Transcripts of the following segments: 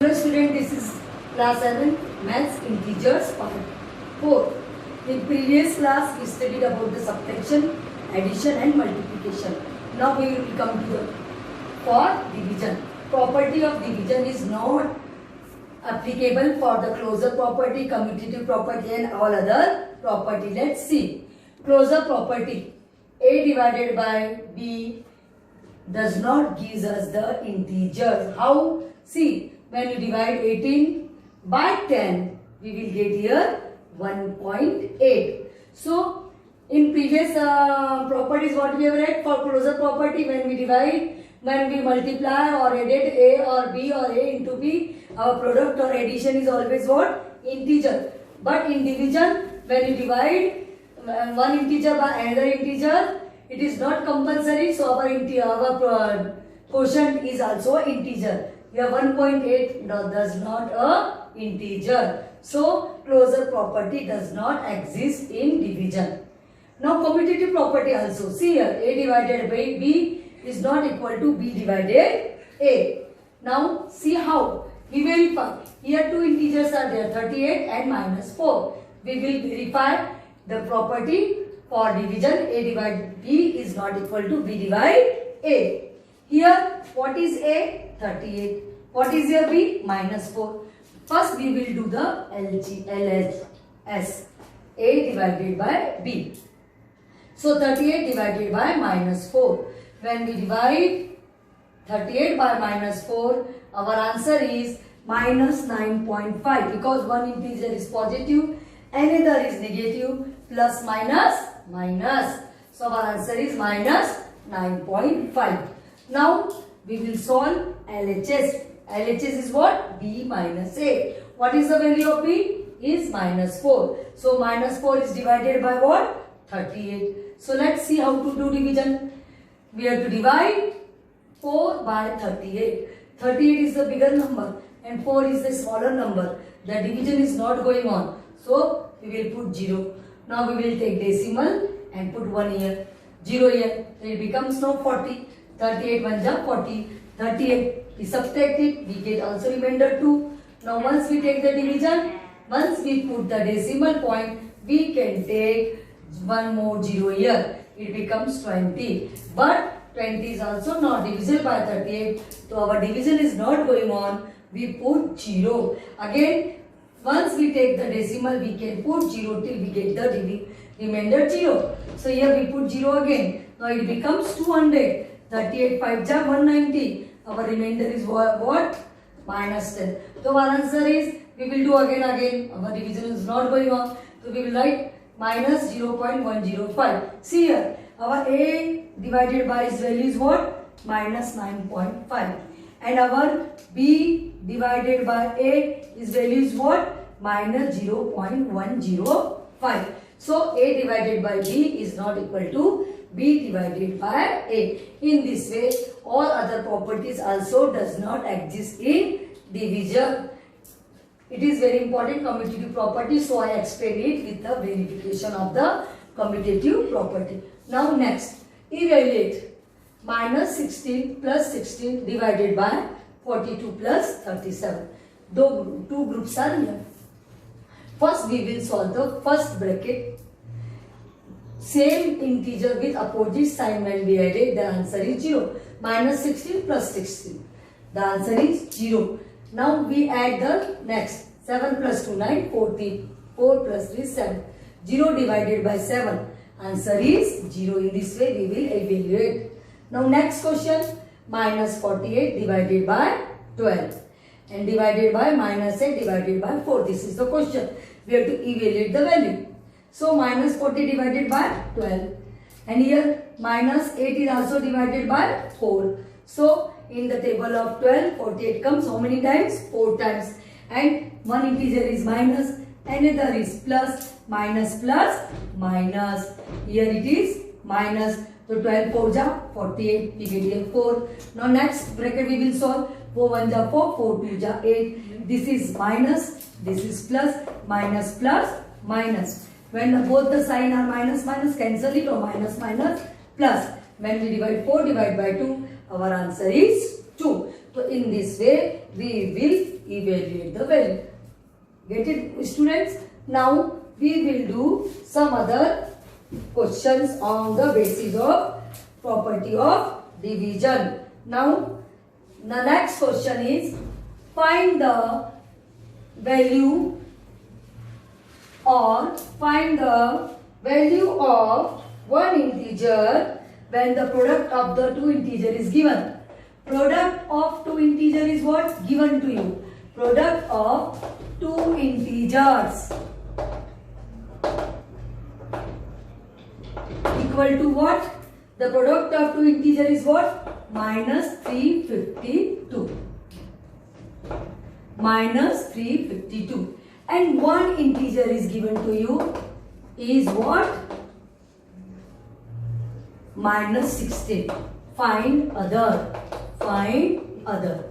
Hello student, this is class 7 maths integers part 4. In previous class we studied about the subtraction, addition and multiplication. Now we will come to the for division. Property of division is not applicable for the closure property, commutative property and all other property. Let's see. Closure property. A divided by B does not give us the integers. How? See. When you divide 18 by 10, we will get here 1.8. So, in previous properties what we have read for closure property, when we divide, when we multiply or edit A or B or A into B, our product or addition is always what? Integer. But in division, when you divide one integer by another integer, it is not compulsory. So, our quotient is also integer. Here 1.8 does not a integer. So closure property does not exist in division. Now commutative property also. See here, A divided by B is not equal to B divided A. Now see how. We verify. Here two integers are there, 38 and minus 4. We will verify the property for division. A divided B is not equal to B divided A. Here what is A? 38. What is here B? Minus 4. First we will do the LHS. A divided by B. So 38 divided by minus 4. When we divide 38 by minus 4, our answer is minus 9.5. Because one integer is positive, another is negative, plus minus minus. So our answer is minus 9.5. Now we will solve LHS. LHS is what? B minus A. What is the value of B? Is minus 4. So minus 4 is divided by what? 38. So let's see how to do division. We have to divide 4 by 38. 38 is the bigger number and 4 is the smaller number. The division is not going on. So we will put 0. Now we will take decimal and put 1 here. 0 here. So it becomes now 40. 38 1 ja 40. 38. We subtract it, we get also remainder 2. Now once we take the division, once we put the decimal point, we can take one more 0 here. It becomes 20. But 20 is also not divisible by 38. So our division is not going on. We put 0. Again, once we take the decimal, we can put 0 till we get the remainder 0. So here we put 0 again. Now it becomes 200. 38 5 ja 190. Our remainder is what? Minus 10. So our answer is, we will do again. Our division is not going on. So we will write minus 0.105. See here, our A divided by its value is what? Minus 9.5. And our B divided by A is value is what? Minus 0.105. So A divided by B is not equal to B divided by A. In this way, all other properties also does not exist in division. It is very important commutative property, so I explain it with the verification of the commutative property. Now next, evaluate minus 16 plus 16 divided by 42 plus 37. Two groups are here. First we will solve the first bracket. Same integer with opposite sign when we add it, the answer is 0. Minus 16 plus 16. The answer is 0. Now we add the next. 7 plus 2, 9, 14. 4 plus 3, 7. 0 divided by 7. Answer is 0. In this way we will evaluate. Now next question. Minus 48 divided by 12. And divided by minus 8 divided by 4. This is the question. We have to evaluate the value. So minus 40 divided by 12. And here minus 8 is also divided by 4. So in the table of 12, 48 comes how many times? 4 times. And one integer is minus, another is plus, minus plus, minus. Here it is minus. So 12 4 ja 48, we get here 4. Now next bracket we will solve. 4 1 ja 4, 4 2 ja 8. This is minus, this is plus, minus plus, minus. When both the sign are minus, minus, cancel it, or minus, minus, plus. When we divide 4 divide by 2, our answer is 2. So in this way, we will evaluate the value. Get it, students? Now we will do some other questions on the basis of property of division. Now the next question is, find the value or find the value of one integer when the product of the two integer is given. Product of two integer is what? Given to you. Product of two integers equal to what? The product of two integer is what? Minus 352. Minus 352. And one integer is given to you is what? Minus 16. Find other. Find other.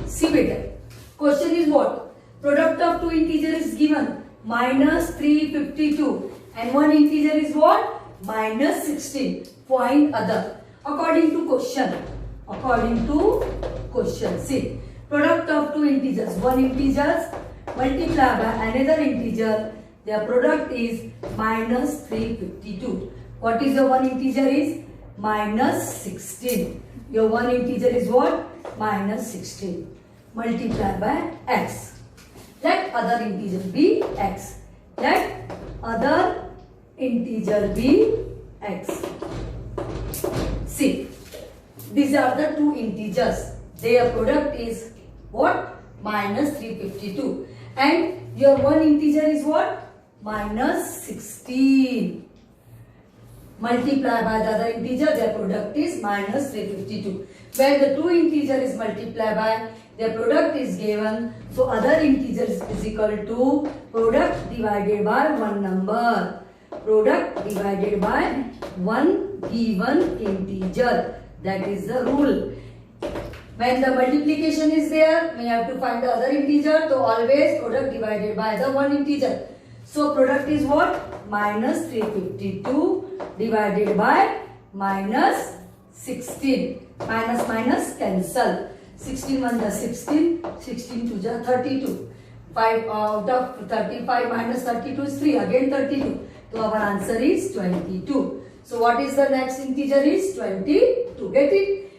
See better. Question is what? Product of two integer is given. Minus 352. And one integer is what? Minus 16. Find other. According to question. According to question. See. Product of two integers. One integer multiplied by another integer. Their product is minus 352. What is your one integer is? Minus 16. Your one integer is what? Minus 16. Multiplied by x. Let other integer be x. Let other integer be x. See. These are the two integers. Their product is what? Minus 352. And your one integer is what? Minus 16. Multiplied by the other integer, their product is minus 352. When the two integer is multiplied by, their product is given. So other integer is equal to product divided by one number. Product divided by one given integer. That is the rule. When the multiplication is there, we have to find the other integer. So always product divided by the one integer. So product is what? Minus 352 divided by minus 16. Minus minus cancel. 16 1 the 16. 16 2 the 32. 5 out of 35 minus 32 is 3. Again 32. So our answer is 22. So what is the next integer is 22. Get it?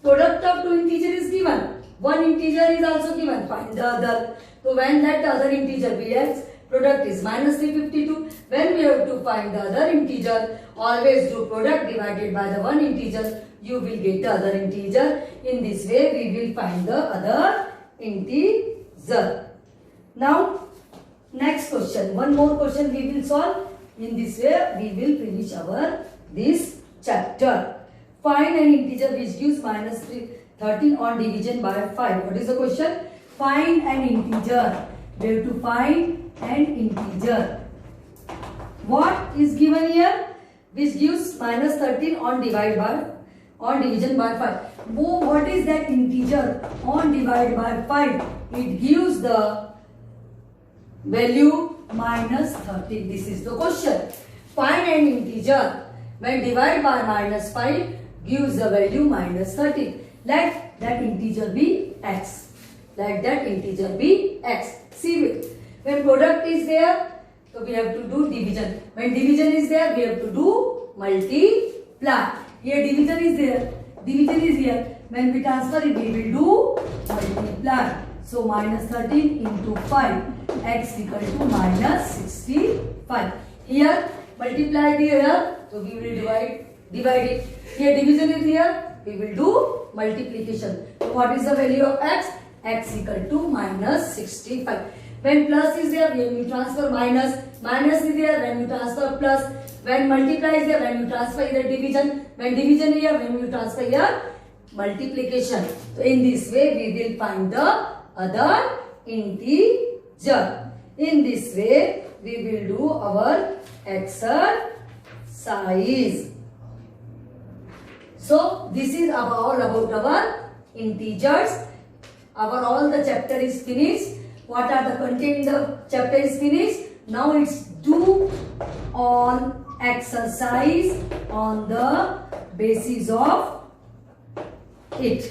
Product of two integer is given. One integer is also given. Find the other. So when that other integer be x, product is minus 352. When we have to find the other integer, always do product divided by the one integer. You will get the other integer. In this way, we will find the other integer. Now, next question. One more question we will solve. In this way, we will finish our this chapter. Find an integer which gives minus 13 on division by 5. What is the question? Find an integer. We have to find an integer. What is given here? Which gives minus 13 on division by 5. What is that integer on divide by 5? It gives the value minus 13. This is the question. Find an integer when divide by minus 5 gives the value minus 13. Let that integer be x. Let that integer be x. See, when product is there, so we have to do division. When division is there, we have to do multiply. Here division is there. Division is here. When we transfer it, we will do multiply. So minus 13 into 5. X equal to minus 65. Here multiply here. So we will divide it. Here division is here. We will do multiplication. So what is the value of x? X equal to minus 65. When plus is there, when you transfer minus. Minus is there, when you transfer plus. When multiply is there, when you transfer here division. When division here, when you transfer here multiplication. So in this way, we will find the other integer. In this way, we will do our exercise. So this is all about our integers. Our all the chapter is finished. What are the content in the chapter is finished. Now it's do on exercise on the basis of it.